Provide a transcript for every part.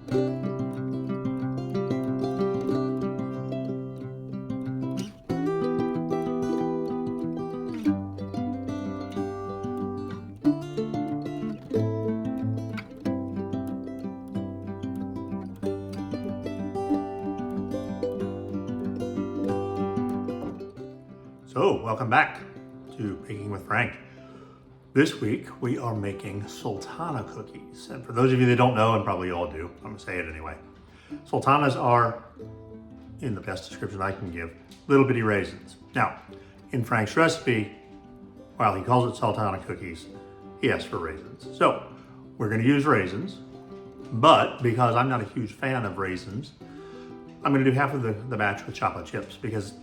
So, welcome back to Baking with Frank. This week we are making Sultana cookies. And for those of you that don't know, and probably all do, I'm gonna say it anyway. Sultanas are, in the best description I can give, little bitty raisins. Now, in Frank's recipe, while he calls it Sultana cookies, he asks for raisins. So, we're gonna use raisins, but because I'm not a huge fan of raisins, I'm gonna do half of the batch with chocolate chips because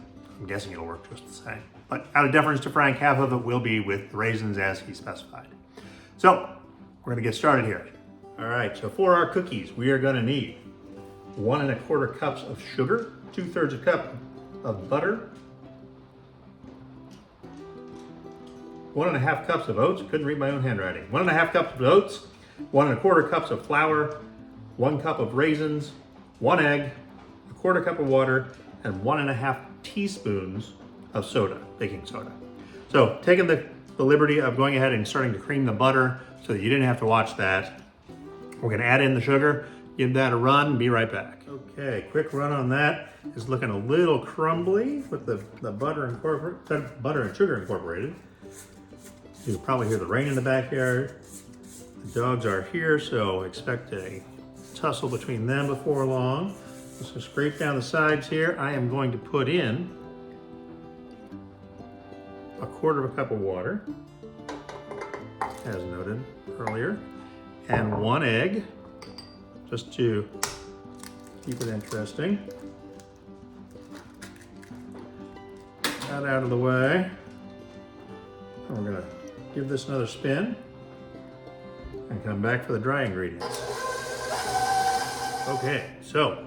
I'm guessing it'll work just the same. But out of deference to Frank, half of it will be with the raisins as he specified. So we're gonna get started here. All right, so for our cookies, we are gonna need 1 1/4 cups of sugar, 2/3 a cup of butter, 1 1/2 cups of oats, couldn't read my own handwriting, 1 1/2 cups of oats, 1 1/4 cups of flour, 1 cup of raisins, 1 egg, 1/4 cup of water, and 1 1/2 teaspoons of soda, baking soda. So taking the liberty of going ahead and starting to cream the butter so that you didn't have to watch that. We're gonna add in the sugar, give that a run, be right back. Okay, quick run on that. It's looking a little crumbly with the butter and sugar incorporated. You can probably hear the rain in the backyard. The dogs are here, so expect a tussle between them before long. So scrape down the sides here. I am going to put in 1/4 cup of water, as noted earlier, and 1 egg, just to keep it interesting. That out of the way. And we're gonna give this another spin and come back for the dry ingredients. Okay, so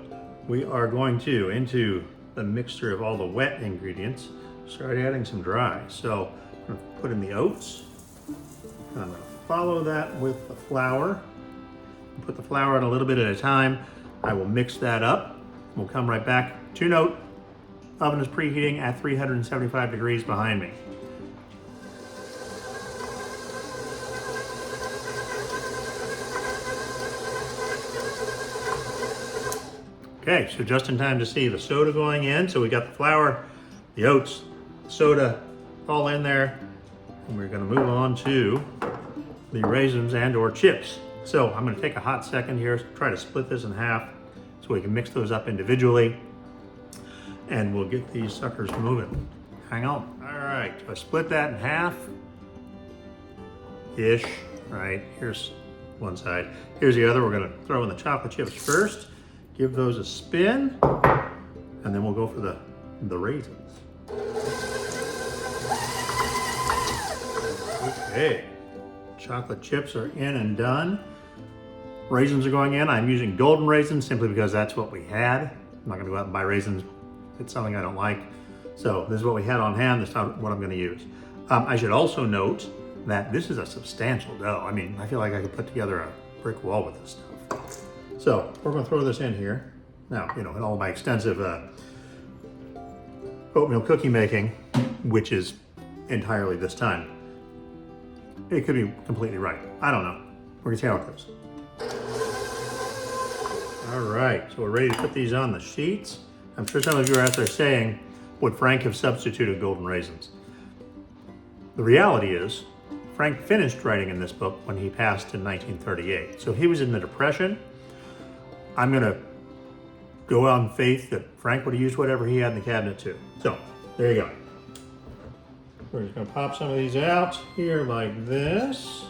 we are going to, into the mixture of all the wet ingredients, start adding some dry. So I'm gonna put in the oats. And I'm gonna follow that with the flour. Put the flour in a little bit at a time. I will mix that up. We'll come right back. 2-note, oven is preheating at 375 degrees behind me. Okay, so just in time to see the soda going in. So we got the flour, the oats, soda, all in there. And we're gonna move on to the raisins and or chips. So I'm gonna take a hot second here, try to split this in half so we can mix those up individually. And we'll get these suckers moving. Hang on. All right, so I split that in half-ish, right? Here's one side. Here's the other. We're gonna throw in the chocolate chips first. Give those a spin, and then we'll go for the raisins. Okay, chocolate chips are in and done. Raisins are going in. I'm using golden raisins simply because that's what we had. I'm not gonna go out and buy raisins. It's something I don't like. So this is what we had on hand. That's not what I'm gonna use. I should also note that this is a substantial dough. I mean, I feel like I could put together a brick wall with this stuff. So we're gonna throw this in here. Now, you know, in all my extensive oatmeal cookie making, which is entirely this time, it could be completely right. I don't know. We're gonna see how it goes. All right, so we're ready to put these on the sheets. I'm sure some of you are out there saying, would Frank have substituted golden raisins? The reality is, Frank finished writing in this book when he passed in 1938. So he was in the Depression. I'm gonna go on faith that Frank would have used whatever he had in the cabinet too. So, there you go. We're just gonna pop some of these out here like this.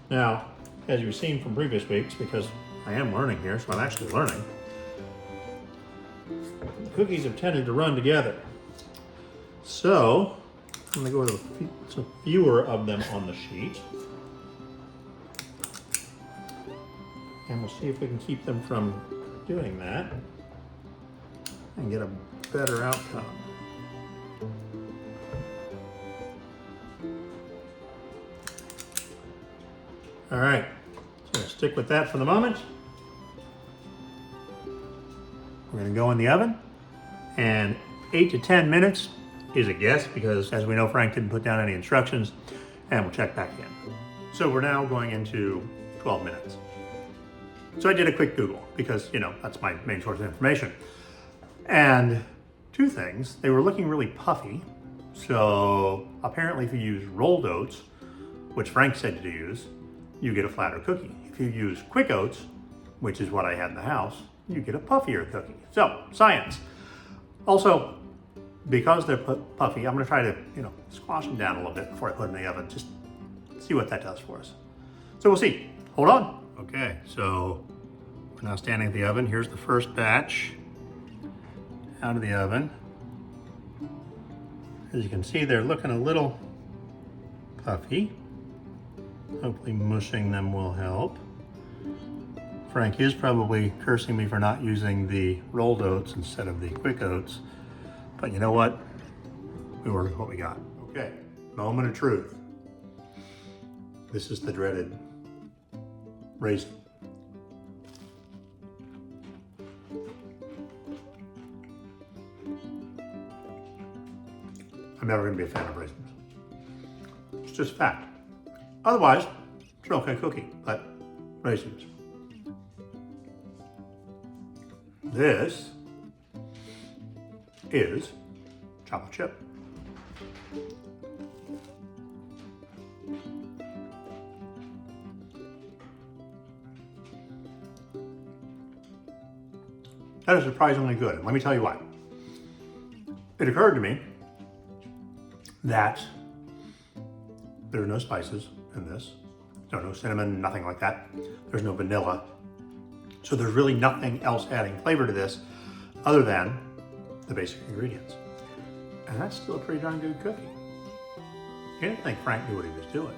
Now, as you've seen from previous weeks, because I am learning here, so I'm actually learning, the cookies have tended to run together. So, I'm gonna go with some fewer of them on the sheet. And we'll see if we can keep them from doing that and get a better outcome. All right, so stick with that for the moment. We're gonna go in the oven, and 8 to 10 minutes is a guess because, as we know, Frank didn't put down any instructions, and we'll check back in. So we're now going into 12 minutes. So I did a quick Google because, you know, that's my main source of information. And two things, they were looking really puffy. So apparently if you use rolled oats, which Frank said to use, you get a flatter cookie. If you use quick oats, which is what I had in the house, you get a puffier cookie. So, science. Also, because they're puffy, I'm gonna try to, you know, squash them down a little bit before I put them in the oven, just see what that does for us. So we'll see. Hold on. Okay, so we're now standing at the oven. Here's the first batch out of the oven. As you can see, they're looking a little puffy. Hopefully mushing them will help. Frank is probably cursing me for not using the rolled oats instead of the quick oats. But you know what? We work with what we got. Okay, moment of truth. This is the dreaded raisin. I'm never gonna be a fan of raisins. It's just fact. Otherwise, it's an okay cookie, but raisins. This is chocolate chip. That is surprisingly good, and let me tell you why. It occurred to me that there are no spices in this. No cinnamon, nothing like that. There's no vanilla. So there's really nothing else adding flavor to this other than the basic ingredients. And that's still a pretty darn good cookie. You didn't think Frank knew what he was doing.